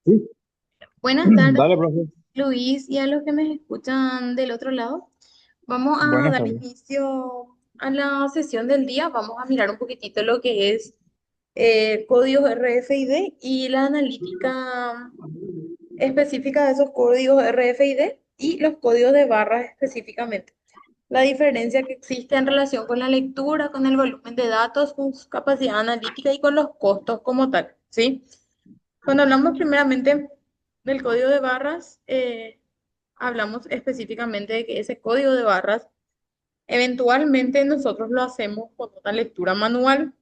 Sí, Buenas tardes, dale, profe. Luis, y a los que me escuchan del otro lado. Vamos a Buenas dar tardes. inicio a la sesión del día. Vamos a mirar un poquitito lo que es códigos RFID y la analítica específica de esos códigos RFID y los códigos de barras específicamente. La diferencia que existe en relación con la lectura, con el volumen de datos, con su capacidad analítica y con los costos como tal, ¿sí? Cuando hablamos primeramente del código de barras, hablamos específicamente de que ese código de barras eventualmente nosotros lo hacemos con una lectura manual,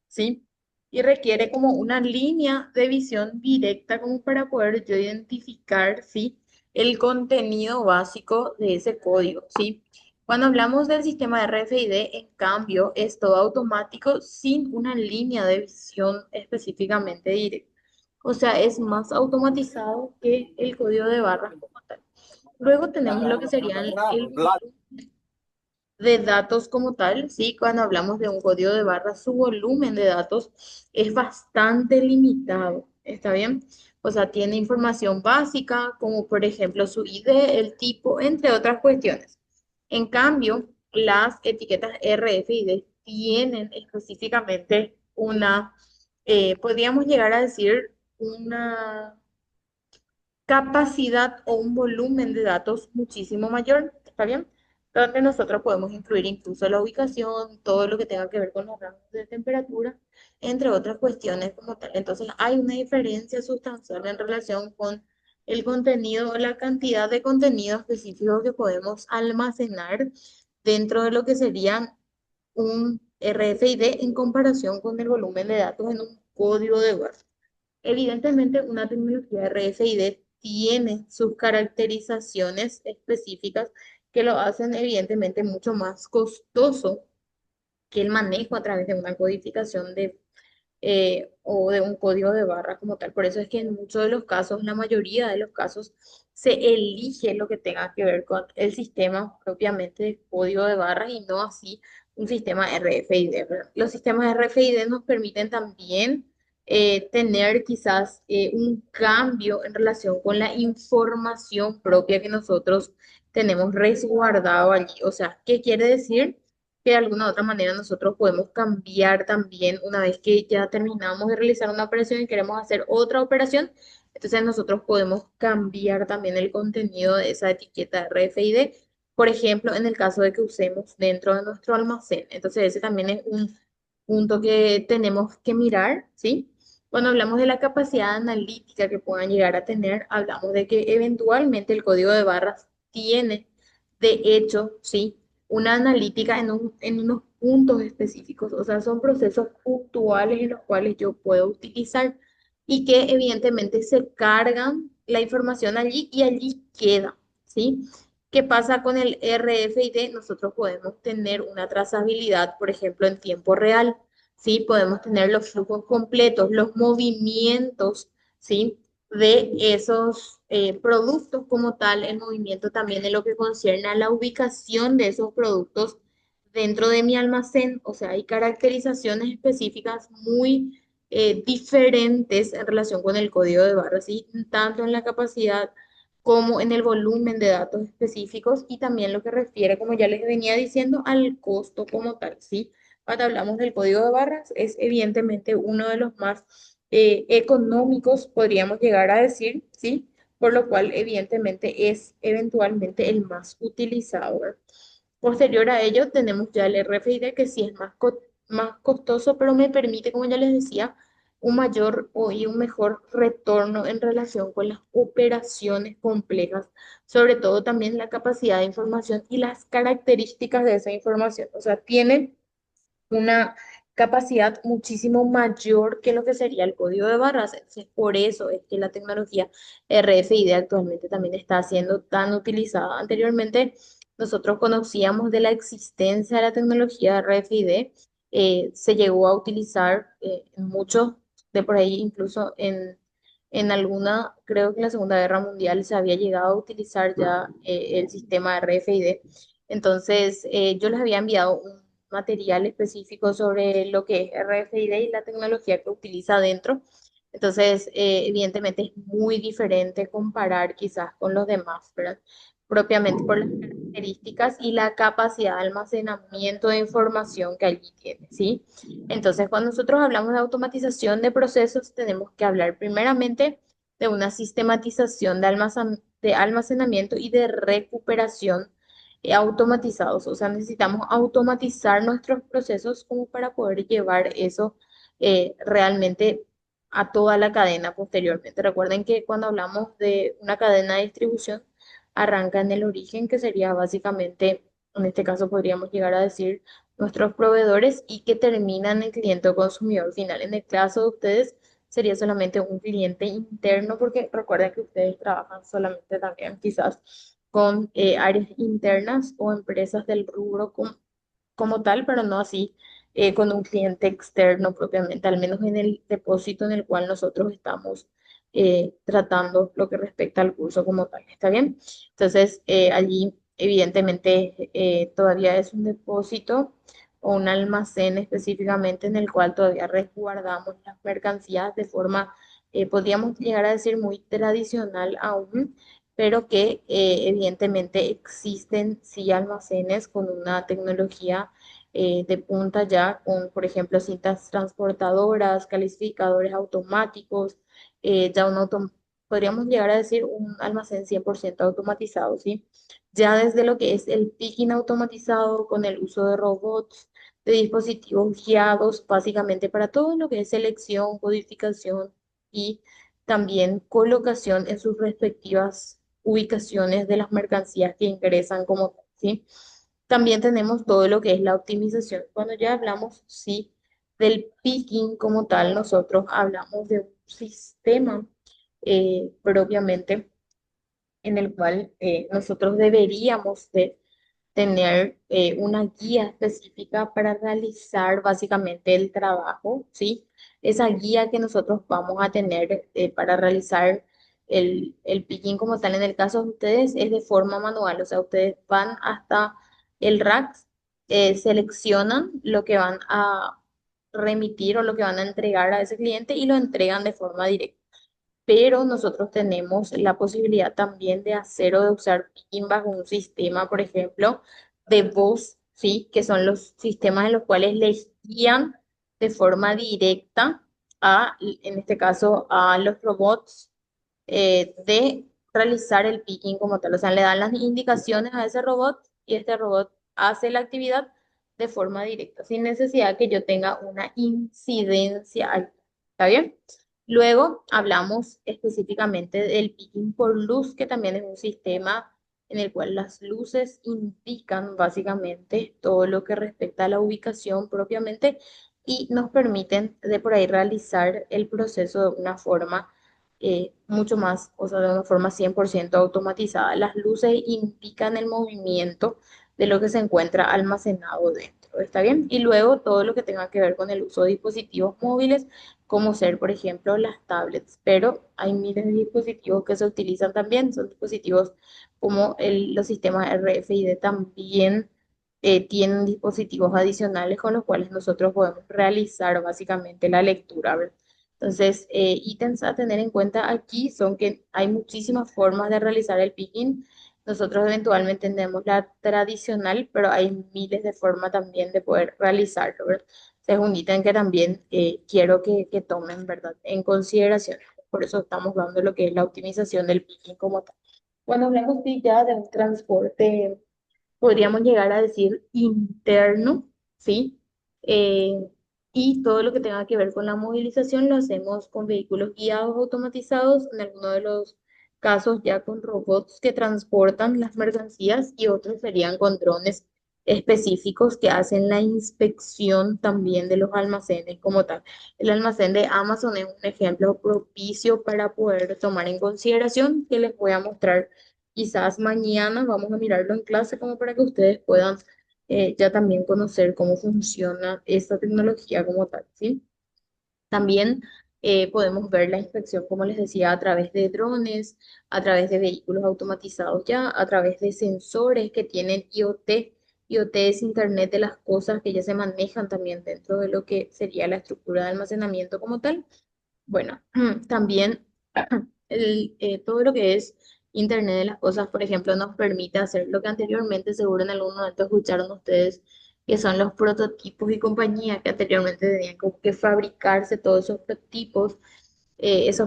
¿sí? Y requiere como una línea de visión directa como para poder yo identificar, ¿sí? El contenido básico de ese código, ¿sí? Cuando hablamos del sistema de RFID, en cambio, es todo automático sin una línea de visión específicamente directa. O sea, es más automatizado que el código de barras como tal. Luego tenemos lo que sería el volumen de datos como tal, ¿sí? Cuando hablamos de un código de barras, su volumen de datos es bastante limitado, ¿está bien? O sea, tiene información básica, como por ejemplo su ID, el tipo, entre otras cuestiones. En cambio, las etiquetas RFID tienen específicamente podríamos llegar a decir, una capacidad o un volumen de datos muchísimo mayor, ¿está bien? Donde nosotros podemos incluir incluso la ubicación, todo lo que tenga que ver con los rangos de temperatura, entre otras cuestiones como tal. Entonces, hay una diferencia sustancial en relación con el contenido o la cantidad de contenido específico que podemos almacenar dentro de lo que sería un RFID en comparación con el volumen de datos en un código de barra. Evidentemente, una tecnología RFID tiene sus caracterizaciones específicas que lo hacen evidentemente mucho más costoso que el manejo a través de una codificación o de un código de barra como tal. Por eso es que en muchos de los casos, la mayoría de los casos, se elige lo que tenga que ver con el sistema propiamente de código de barras y no así un sistema RFID, ¿verdad? Los sistemas RFID nos permiten también tener quizás un cambio en relación con la información propia que nosotros tenemos resguardado allí. O sea, ¿qué quiere decir? Que de alguna u otra manera nosotros podemos cambiar también una vez que ya terminamos de realizar una operación y queremos hacer otra operación, entonces nosotros podemos cambiar también el contenido de esa etiqueta RFID, por ejemplo, en el caso de que usemos dentro de nuestro almacén. Entonces ese también es un punto que tenemos que mirar, ¿sí? Cuando hablamos de la capacidad analítica que puedan llegar a tener, hablamos de que eventualmente el código de barras tiene, de hecho, ¿sí? Una analítica en unos puntos específicos, o sea, son procesos puntuales en los cuales yo puedo utilizar y que evidentemente se cargan la información allí y allí queda, ¿sí? ¿Qué pasa con el RFID? Nosotros podemos tener una trazabilidad, por ejemplo, en tiempo real, ¿sí? Podemos tener los flujos completos, los movimientos, ¿sí? De esos productos como tal, el movimiento también en lo que concierne a la ubicación de esos productos dentro de mi almacén. O sea, hay caracterizaciones específicas muy diferentes en relación con el código de barras, ¿sí? Tanto en la capacidad como en el volumen de datos específicos y también lo que refiere, como ya les venía diciendo, al costo como tal, ¿sí? Cuando hablamos del código de barras, es evidentemente uno de los más económicos, podríamos llegar a decir, ¿sí? Por lo cual, evidentemente, es eventualmente el más utilizado, ¿verdad? Posterior a ello, tenemos ya el RFID, que sí es más costoso, pero me permite, como ya les decía, un mayor y un mejor retorno en relación con las operaciones complejas, sobre todo también la capacidad de información y las características de esa información. O sea, tiene una capacidad muchísimo mayor que lo que sería el código de barras. Entonces, por eso es que la tecnología RFID actualmente también está siendo tan utilizada. Anteriormente, nosotros conocíamos de la existencia de la tecnología RFID, se llegó a utilizar en muchos de por ahí, incluso en alguna, creo que en la Segunda Guerra Mundial se había llegado a utilizar ya el sistema RFID. Entonces, yo les había enviado un material específico sobre lo que es RFID y la tecnología que utiliza dentro. Entonces, evidentemente es muy diferente comparar quizás con los demás, ¿verdad? Propiamente por las características y la capacidad de almacenamiento de información que allí tiene, ¿sí? Entonces, cuando nosotros hablamos de automatización de procesos, tenemos que hablar primeramente de una sistematización de almacenamiento y de recuperación automatizados. O sea, necesitamos automatizar nuestros procesos como para poder llevar eso realmente a toda la cadena posteriormente. Recuerden que cuando hablamos de una cadena de distribución, arranca en el origen, que sería básicamente, en este caso podríamos llegar a decir, nuestros proveedores y que termina en el cliente o consumidor final. En el caso de ustedes, sería solamente un cliente interno, porque recuerden que ustedes trabajan solamente también quizás con áreas internas o empresas del rubro como tal, pero no así con un cliente externo propiamente, al menos en el depósito en el cual nosotros estamos tratando lo que respecta al curso como tal. ¿Está bien? Entonces, allí evidentemente todavía es un depósito o un almacén específicamente en el cual todavía resguardamos las mercancías de forma, podríamos llegar a decir, muy tradicional aún, pero que evidentemente existen sí almacenes con una tecnología de punta ya, con por ejemplo cintas transportadoras, calificadores automáticos, ya podríamos llegar a decir un almacén 100% automatizado, ¿sí? Ya desde lo que es el picking automatizado con el uso de robots, de dispositivos guiados, básicamente para todo lo que es selección, codificación y también colocación en sus respectivas ubicaciones de las mercancías que ingresan como tal, ¿sí? También tenemos todo lo que es la optimización. Cuando ya hablamos, sí, del picking como tal, nosotros hablamos de un sistema propiamente en el cual nosotros deberíamos de tener una guía específica para realizar básicamente el trabajo, ¿sí? Esa guía que nosotros vamos a tener para realizar el picking como tal en el caso de ustedes es de forma manual, o sea, ustedes van hasta el rack, seleccionan lo que van a remitir o lo que van a entregar a ese cliente y lo entregan de forma directa, pero nosotros tenemos la posibilidad también de hacer o de usar pin bajo un sistema, por ejemplo, de voz, ¿sí? Que son los sistemas en los cuales les guían de forma directa en este caso, a los robots de realizar el picking como tal. O sea, le dan las indicaciones a ese robot y este robot hace la actividad de forma directa, sin necesidad que yo tenga una incidencia ahí. ¿Está bien? Luego hablamos específicamente del picking por luz, que también es un sistema en el cual las luces indican básicamente todo lo que respecta a la ubicación propiamente y nos permiten de por ahí realizar el proceso de una forma mucho más, o sea, de una forma 100% automatizada. Las luces indican el movimiento de lo que se encuentra almacenado dentro. ¿Está bien? Y luego todo lo que tenga que ver con el uso de dispositivos móviles, como ser, por ejemplo, las tablets. Pero hay miles de dispositivos que se utilizan también. Son dispositivos como los sistemas RFID también tienen dispositivos adicionales con los cuales nosotros podemos realizar básicamente la lectura, ¿verdad? Entonces, ítems a tener en cuenta aquí son que hay muchísimas formas de realizar el picking. Nosotros eventualmente tenemos la tradicional, pero hay miles de formas también de poder realizarlo, ¿verdad? Es un ítem que también quiero que tomen, ¿verdad?, en consideración. Por eso estamos dando lo que es la optimización del picking como tal. Cuando hablamos sí, ya de un transporte, podríamos llegar a decir interno, ¿sí? Eh, y todo lo que tenga que ver con la movilización lo hacemos con vehículos guiados automatizados, en algunos de los casos ya con robots que transportan las mercancías y otros serían con drones específicos que hacen la inspección también de los almacenes como tal. El almacén de Amazon es un ejemplo propicio para poder tomar en consideración que les voy a mostrar. Quizás mañana vamos a mirarlo en clase como para que ustedes puedan ya también conocer cómo funciona esta tecnología como tal, ¿sí? También podemos ver la inspección, como les decía, a través de drones, a través de vehículos automatizados ya, a través de sensores que tienen IoT. IoT es Internet de las cosas que ya se manejan también dentro de lo que sería la estructura de almacenamiento como tal. Bueno, también todo lo que es Internet de las cosas, por ejemplo, nos permite hacer lo que anteriormente, seguro en algún momento escucharon ustedes, que son los prototipos y compañía, que anteriormente tenían como que fabricarse todos esos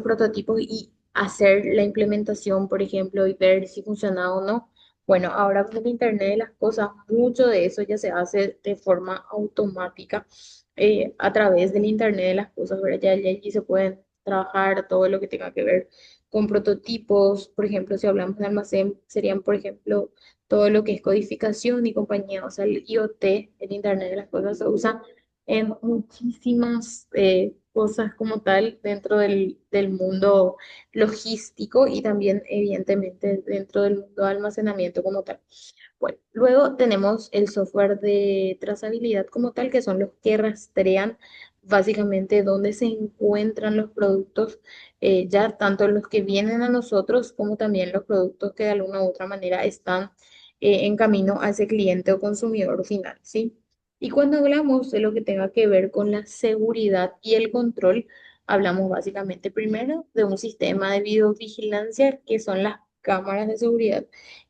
prototipos y hacer la implementación, por ejemplo, y ver si funcionaba o no. Bueno, ahora con el Internet de las cosas, mucho de eso ya se hace de forma automática a través del Internet de las cosas, ¿verdad? Ya allí se pueden trabajar todo lo que tenga que ver con prototipos, por ejemplo, si hablamos de almacén, serían, por ejemplo, todo lo que es codificación y compañía, o sea, el IoT, el Internet de las cosas, se usa en muchísimas cosas como tal dentro del mundo logístico y también, evidentemente, dentro del mundo de almacenamiento como tal. Bueno, luego tenemos el software de trazabilidad como tal, que son los que rastrean básicamente dónde se encuentran los productos, ya tanto los que vienen a nosotros como también los productos que de alguna u otra manera están en camino a ese cliente o consumidor final, ¿sí? Y cuando hablamos de lo que tenga que ver con la seguridad y el control, hablamos básicamente primero de un sistema de videovigilancia que son las cámaras de seguridad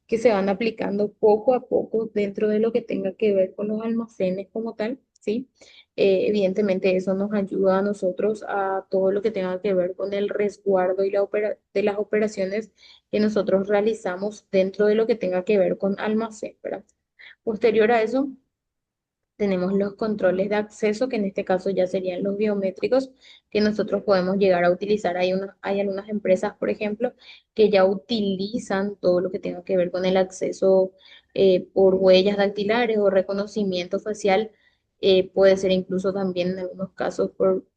que se van aplicando poco a poco dentro de lo que tenga que ver con los almacenes como tal, ¿sí? Evidentemente eso nos ayuda a nosotros a todo lo que tenga que ver con el resguardo y de las operaciones que nosotros realizamos dentro de lo que tenga que ver con almacén, ¿verdad? Posterior a eso, tenemos los controles de acceso, que en este caso ya serían los biométricos, que nosotros podemos llegar a utilizar. Hay algunas empresas, por ejemplo, que ya utilizan todo lo que tenga que ver con el acceso por huellas dactilares o reconocimiento facial. Puede ser incluso también en algunos casos por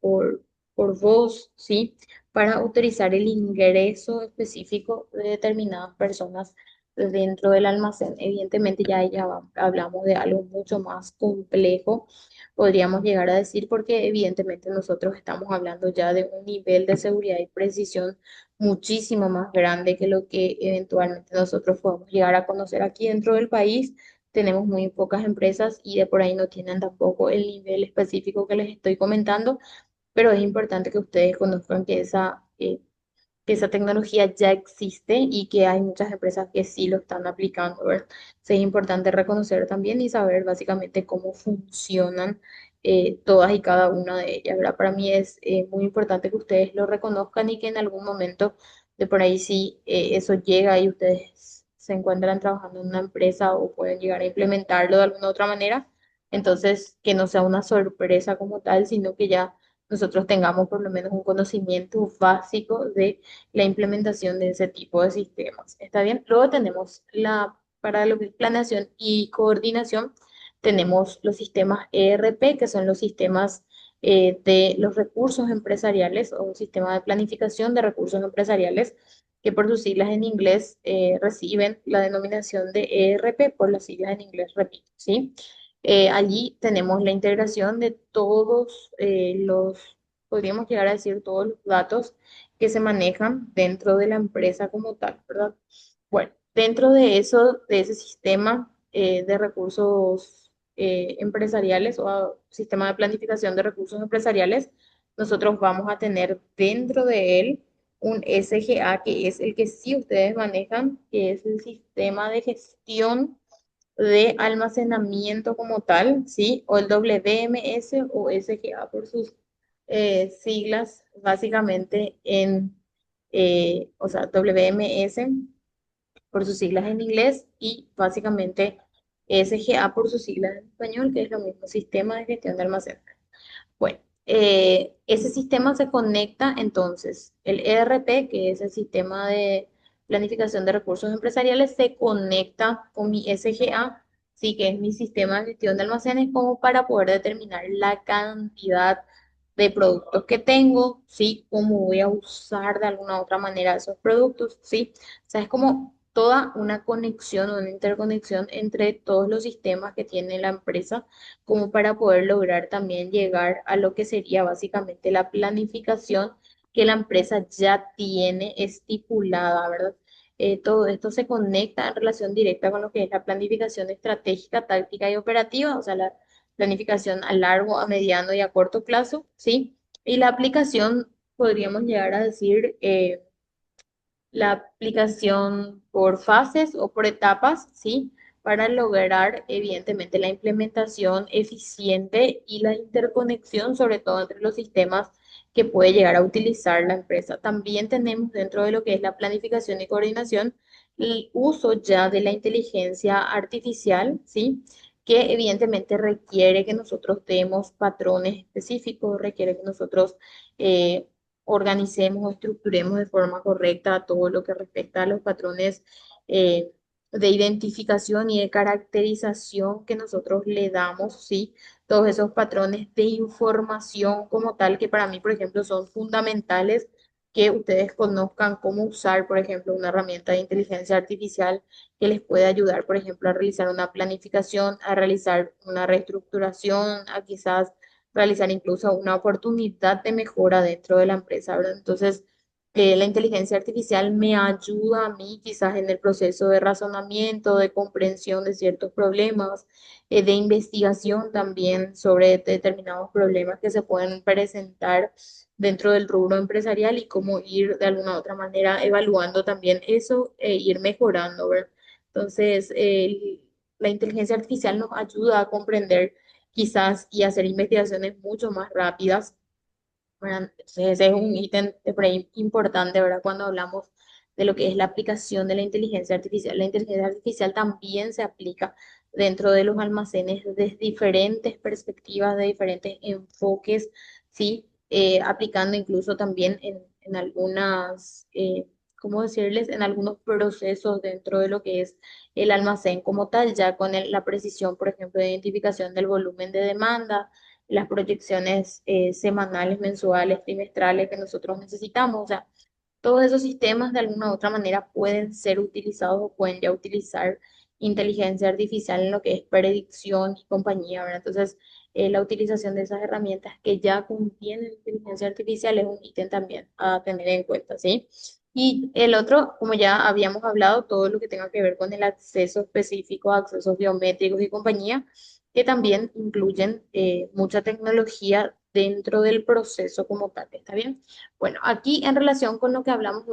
voz, ¿sí? Para autorizar el ingreso específico de determinadas personas dentro del almacén. Evidentemente hablamos de algo mucho más complejo, podríamos llegar a decir, porque evidentemente nosotros estamos hablando ya de un nivel de seguridad y precisión muchísimo más grande que lo que eventualmente nosotros podemos llegar a conocer aquí dentro del país. Tenemos muy pocas empresas y de por ahí no tienen tampoco el nivel específico que les estoy comentando, pero es importante que ustedes conozcan que esa tecnología ya existe y que hay muchas empresas que sí lo están aplicando, ¿verdad? Sí, es importante reconocer también y saber básicamente cómo funcionan todas y cada una de ellas, ¿verdad? Para mí es muy importante que ustedes lo reconozcan y que en algún momento de por ahí sí eso llega y ustedes se encuentran trabajando en una empresa o pueden llegar a implementarlo de alguna otra manera. Entonces, que no sea una sorpresa como tal, sino que ya nosotros tengamos por lo menos un conocimiento básico de la implementación de ese tipo de sistemas. ¿Está bien? Luego tenemos para lo que es planeación y coordinación, tenemos los sistemas ERP, que son los sistemas de los recursos empresariales o un sistema de planificación de recursos empresariales, que por sus siglas en inglés reciben la denominación de ERP por las siglas en inglés, repito, ¿sí? Allí tenemos la integración de todos podríamos llegar a decir, todos los datos que se manejan dentro de la empresa como tal, ¿verdad? Bueno, dentro de eso, de ese sistema de recursos empresariales sistema de planificación de recursos empresariales, nosotros vamos a tener dentro de él un SGA, que es el que sí ustedes manejan, que es el sistema de gestión de almacenamiento como tal, ¿sí? O el WMS o SGA por sus siglas, básicamente o sea, WMS por sus siglas en inglés y básicamente SGA por sus siglas en español, que es lo mismo, Sistema de Gestión de Almacenamiento. Bueno, ese sistema se conecta entonces, el ERP, que es el sistema de planificación de recursos empresariales, se conecta con mi SGA, sí, que es mi sistema de gestión de almacenes, como para poder determinar la cantidad de productos que tengo, sí, cómo voy a usar de alguna u otra manera esos productos, sí. O sea, es como toda una conexión, una interconexión entre todos los sistemas que tiene la empresa como para poder lograr también llegar a lo que sería básicamente la planificación que la empresa ya tiene estipulada, ¿verdad? Todo esto se conecta en relación directa con lo que es la planificación estratégica, táctica y operativa, o sea, la planificación a largo, a mediano y a corto plazo, ¿sí? Y la aplicación podríamos llegar a decir, la aplicación por fases o por etapas, ¿sí? Para lograr, evidentemente, la implementación eficiente y la interconexión, sobre todo entre los sistemas que puede llegar a utilizar la empresa. También tenemos dentro de lo que es la planificación y coordinación el uso ya de la inteligencia artificial, ¿sí? Que evidentemente requiere que nosotros demos patrones específicos, requiere que nosotros organicemos o estructuremos de forma correcta todo lo que respecta a los patrones eh, de identificación y de caracterización que nosotros le damos, ¿sí? Todos esos patrones de información como tal, que para mí, por ejemplo, son fundamentales que ustedes conozcan cómo usar, por ejemplo, una herramienta de inteligencia artificial que les puede ayudar, por ejemplo, a realizar una planificación, a realizar una reestructuración, a quizás realizar incluso una oportunidad de mejora dentro de la empresa, ¿verdad? Entonces, la inteligencia artificial me ayuda a mí quizás en el proceso de razonamiento, de comprensión de ciertos problemas, de investigación también sobre determinados problemas que se pueden presentar dentro del rubro empresarial y cómo ir de alguna u otra manera evaluando también eso e ir mejorando, ¿verdad? Entonces, la inteligencia artificial nos ayuda a comprender quizás y hacer investigaciones mucho más rápidas, ¿verdad? Entonces, ese es un ítem de por ahí importante, ¿verdad? Cuando hablamos de lo que es la aplicación de la inteligencia artificial. La inteligencia artificial también se aplica dentro de los almacenes desde diferentes perspectivas, de diferentes enfoques, ¿sí? Aplicando incluso también en algunas, ¿cómo decirles? En algunos procesos dentro de lo que es el almacén como tal, ya con la precisión, por ejemplo, de identificación del volumen de demanda, las proyecciones semanales, mensuales, trimestrales que nosotros necesitamos. O sea, todos esos sistemas de alguna u otra manera pueden ser utilizados o pueden ya utilizar inteligencia artificial en lo que es predicción y compañía, ¿verdad? Entonces, la utilización de esas herramientas que ya contienen inteligencia artificial es un ítem también a tener en cuenta, ¿sí? Y el otro, como ya habíamos hablado, todo lo que tenga que ver con el acceso específico a accesos biométricos y compañía, que también incluyen mucha tecnología dentro del proceso como tal, ¿está bien? Bueno, aquí en relación con lo que hablamos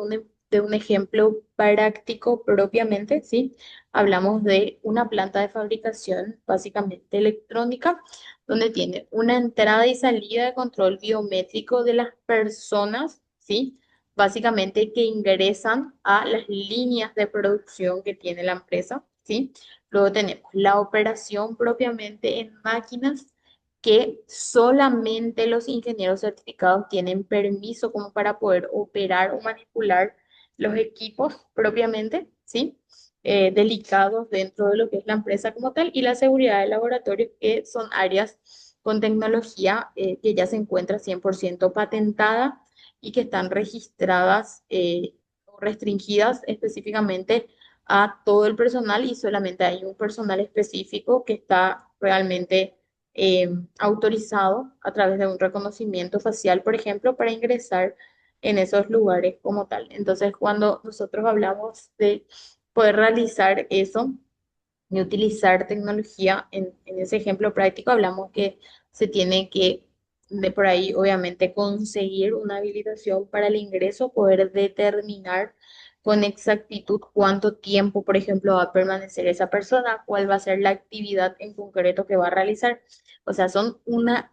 de un ejemplo práctico propiamente, ¿sí? Hablamos de una planta de fabricación básicamente electrónica, donde tiene una entrada y salida de control biométrico de las personas, ¿sí? Básicamente que ingresan a las líneas de producción que tiene la empresa, ¿sí? Luego tenemos la operación propiamente en máquinas que solamente los ingenieros certificados tienen permiso como para poder operar o manipular los equipos propiamente, ¿sí? Delicados dentro de lo que es la empresa como tal y la seguridad de laboratorio, que son áreas con tecnología que ya se encuentra 100% patentada y que están registradas o restringidas específicamente a todo el personal y solamente hay un personal específico que está realmente autorizado a través de un reconocimiento facial, por ejemplo, para ingresar en esos lugares como tal. Entonces, cuando nosotros hablamos de poder realizar eso y utilizar tecnología en ese ejemplo práctico, hablamos que se tiene que, de por ahí, obviamente, conseguir una habilitación para el ingreso, poder determinar con exactitud cuánto tiempo, por ejemplo, va a permanecer esa persona, cuál va a ser la actividad en concreto que va a realizar. O sea, son una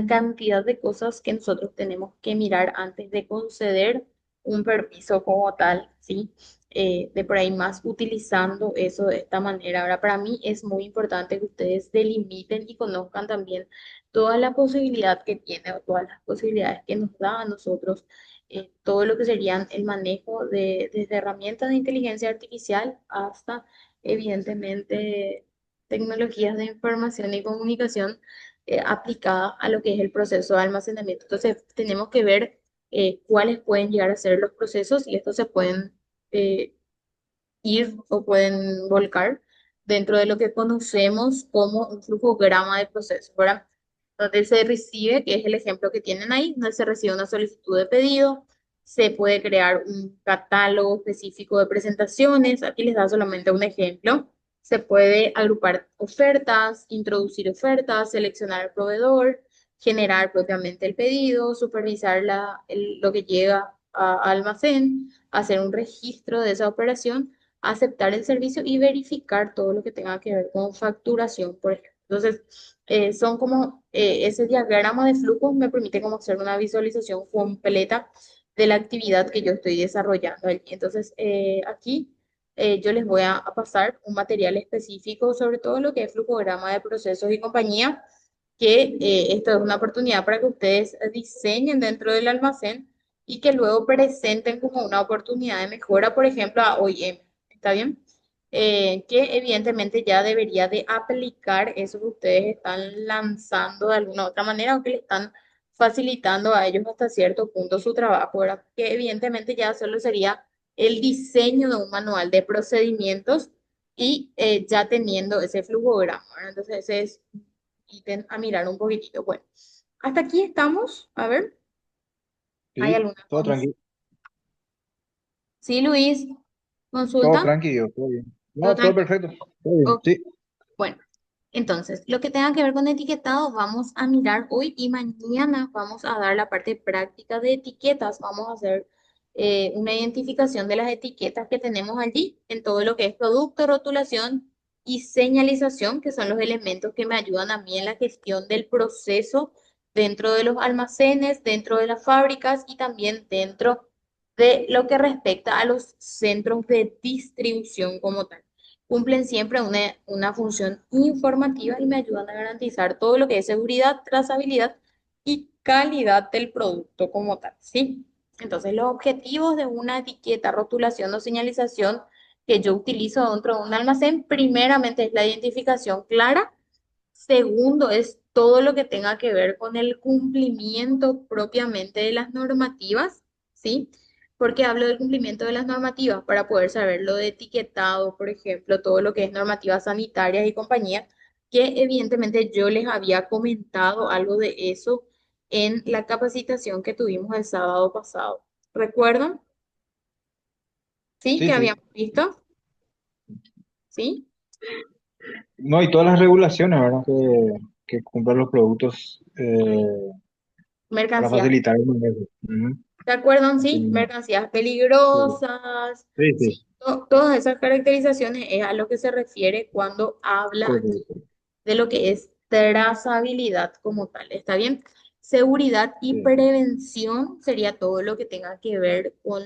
cantidad de cosas que nosotros tenemos que mirar antes de conceder un permiso como tal, ¿sí? De por ahí más utilizando eso de esta manera. Ahora, para mí es muy importante que ustedes delimiten y conozcan también toda la posibilidad que tiene o todas las posibilidades que nos da a nosotros todo lo que serían el manejo de desde herramientas de inteligencia artificial hasta, evidentemente, tecnologías de información y comunicación aplicadas a lo que es el proceso de almacenamiento. Entonces, tenemos que ver cuáles pueden llegar a ser los procesos y estos se pueden eh, ir o pueden volcar dentro de lo que conocemos como un flujograma de procesos, ¿verdad? Donde se recibe, que es el ejemplo que tienen ahí, donde se recibe una solicitud de pedido, se puede crear un catálogo específico de presentaciones, aquí les da solamente un ejemplo, se puede agrupar ofertas, introducir ofertas, seleccionar el proveedor, generar propiamente el pedido, supervisar lo que llega a almacén, hacer un registro de esa operación, aceptar el servicio y verificar todo lo que tenga que ver con facturación, por ejemplo. Entonces, son como ese diagrama de flujo me permite como hacer una visualización completa de la actividad que yo estoy desarrollando allí. Entonces, aquí yo les voy a pasar un material específico sobre todo lo que es flujograma de procesos y compañía, que esto es una oportunidad para que ustedes diseñen dentro del almacén y que luego presenten como una oportunidad de mejora, por ejemplo, a OIM. ¿Está bien? Que evidentemente ya debería de aplicar eso que ustedes están lanzando de alguna otra manera o que le están facilitando a ellos hasta cierto punto su trabajo, ¿verdad? Que evidentemente ya solo sería el diseño de un manual de procedimientos y ya teniendo ese flujograma, ¿verdad? Entonces ese es un ítem a mirar un poquitito. Bueno, hasta aquí estamos. A ver, ¿hay Sí, alguna todo consulta? tranquilo, Sí, Luis, todo consulta. tranquilo, todo bien. ¿Todo No, todo tranquilo? perfecto, todo bien, Ok. sí. Bueno, entonces, lo que tenga que ver con etiquetado, vamos a mirar hoy y mañana vamos a dar la parte práctica de etiquetas. Vamos a hacer una identificación de las etiquetas que tenemos allí en todo lo que es producto, rotulación y señalización, que son los elementos que me ayudan a mí en la gestión del proceso dentro de los almacenes, dentro de las fábricas y también dentro de lo que respecta a los centros de distribución como tal. Cumplen siempre una función informativa y me ayudan a garantizar todo lo que es seguridad, trazabilidad y calidad del producto como tal, ¿sí? Entonces, los objetivos de una etiqueta, rotulación o señalización que yo utilizo dentro de un almacén, primeramente es la identificación clara. Segundo, es todo lo que tenga que ver con el cumplimiento propiamente de las normativas, ¿sí? Porque hablo del cumplimiento de las normativas para poder saber lo de etiquetado, por ejemplo, todo lo que es normativas sanitarias y compañía, que evidentemente yo les había comentado algo de eso en la capacitación que tuvimos el sábado pasado. ¿Recuerdan? ¿Sí? Sí, Que sí. habíamos visto, ¿sí? No, y todas las regulaciones, ¿verdad? Que cumplen los productos para Mercancías. facilitar el manejo. Ujú. ¿Se acuerdan? Así Sí, mismo. mercancías Sí, peligrosas. sí, Sí, sí, todas esas caracterizaciones es a lo que se refiere cuando habla aquí correcto. de lo que es trazabilidad como tal. ¿Está bien? Seguridad y Sí, prevención sería todo lo que tenga que ver con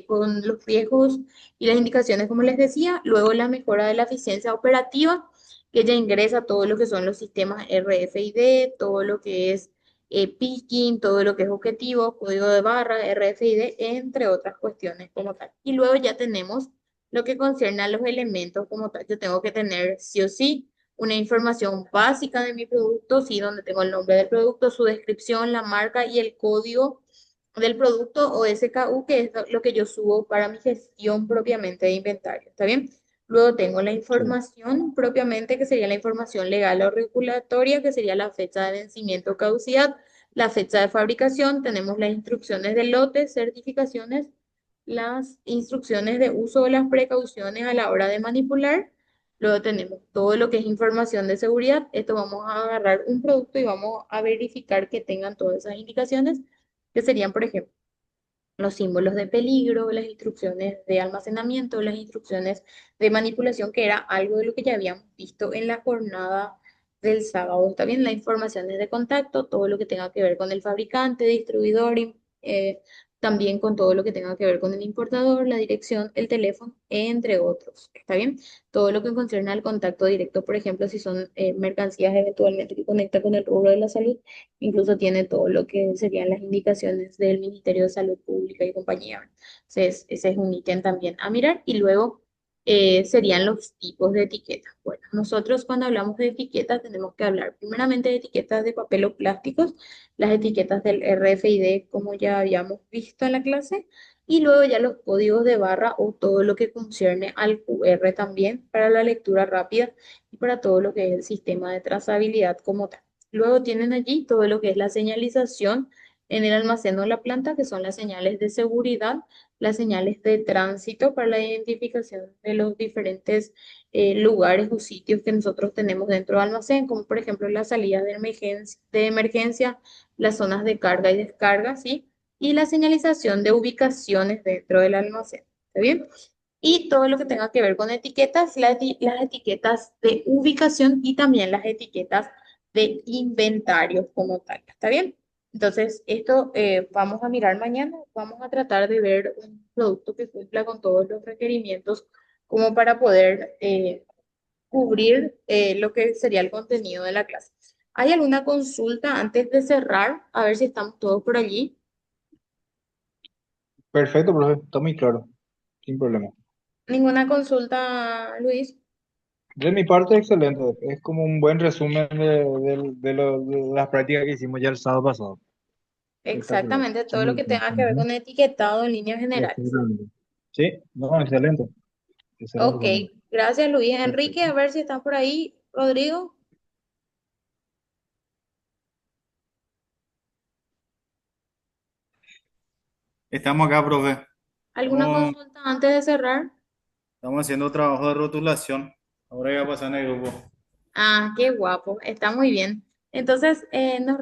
con los riesgos y las indicaciones, como les decía. Luego la mejora de la eficiencia operativa, que ya ingresa todo lo que son los sistemas RFID, todo lo que es picking, todo lo que es objetivo, código de barra, RFID, entre otras cuestiones como tal. Y luego ya tenemos lo que concierne a los elementos como tal. Yo tengo que tener sí o sí una información básica de mi producto, sí, donde tengo el nombre del producto, su descripción, la marca y el código del producto o SKU, que es lo que yo subo para mi gestión propiamente de inventario. ¿Está bien? Luego tengo la sí. información propiamente, que sería la información legal o regulatoria, que sería la fecha de vencimiento o caducidad, la fecha de fabricación, tenemos las instrucciones de lote, certificaciones, las instrucciones de uso o las precauciones a la hora de manipular. Luego tenemos todo lo que es información de seguridad. Esto vamos a agarrar un producto y vamos a verificar que tengan todas esas indicaciones, que serían, por ejemplo, los símbolos de peligro, las instrucciones de almacenamiento, las instrucciones de manipulación, que era algo de lo que ya habíamos visto en la jornada del sábado. Está bien, las informaciones de contacto, todo lo que tenga que ver con el fabricante, distribuidor, también con todo lo que tenga que ver con el importador, la dirección, el teléfono, entre otros. ¿Está bien? Todo lo que concierne al contacto directo, por ejemplo, si son mercancías eventualmente que conecta con el rubro de la salud. Incluso tiene todo lo que serían las indicaciones del Ministerio de Salud Pública y compañía. Entonces, ese es un ítem también a mirar. Y luego serían los tipos de etiquetas. Bueno, nosotros cuando hablamos de etiquetas tenemos que hablar primeramente de etiquetas de papel o plásticos, las etiquetas del RFID, como ya habíamos visto en la clase, y luego ya los códigos de barra o todo lo que concierne al QR también para la lectura rápida y para todo lo que es el sistema de trazabilidad como tal. Luego tienen allí todo lo que es la señalización, en el almacén o la planta, que son las señales de seguridad, las señales de tránsito para la identificación de los diferentes lugares o sitios que nosotros tenemos dentro del almacén, como por ejemplo las salidas de emergencia, las zonas de carga y descarga, ¿sí? Y la señalización de ubicaciones dentro del almacén. ¿Está bien? Y todo lo que tenga que ver con etiquetas, las etiquetas de ubicación y también las etiquetas de inventario como tal. ¿Está bien? Entonces, esto vamos a mirar mañana. Vamos a tratar de ver un producto que cumpla con todos los requerimientos como para poder cubrir lo que sería el contenido de la clase. ¿Hay alguna consulta antes de cerrar? A ver si estamos todos por allí. Perfecto, profe, está muy claro, sin problema. ¿Ninguna consulta, Luis? De mi parte, excelente. Es como un buen resumen de las prácticas que hicimos ya el sábado pasado. Espectacular. Exactamente, todo lo Muy que bien. tenga que ver Ujú. con etiquetado en líneas generales. Exactamente. Sí, no, excelente. Excelente Ok, también. gracias Luis. Enrique, Perfecto. a ver si están por ahí. Rodrigo, Estamos acá, profe. ¿alguna Estamos, consulta antes de cerrar? estamos haciendo trabajo de rotulación. Ahora ya pasa en el grupo. Ah, qué guapo, está muy bien. Entonces, nos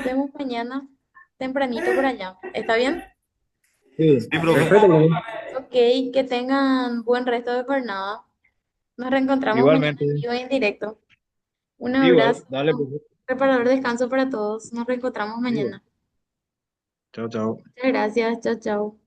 vemos mañana tempranito por allá. ¿Está bien? Sí, Sí, profe. perfecto, profe. Ok, que tengan buen resto de jornada. Nos reencontramos mañana Igualmente. en vivo e en directo. Un Igual, abrazo, dale, profe. reparador descanso para todos. Nos reencontramos Igual. mañana. Chao, chao. Muchas gracias, chao, chao.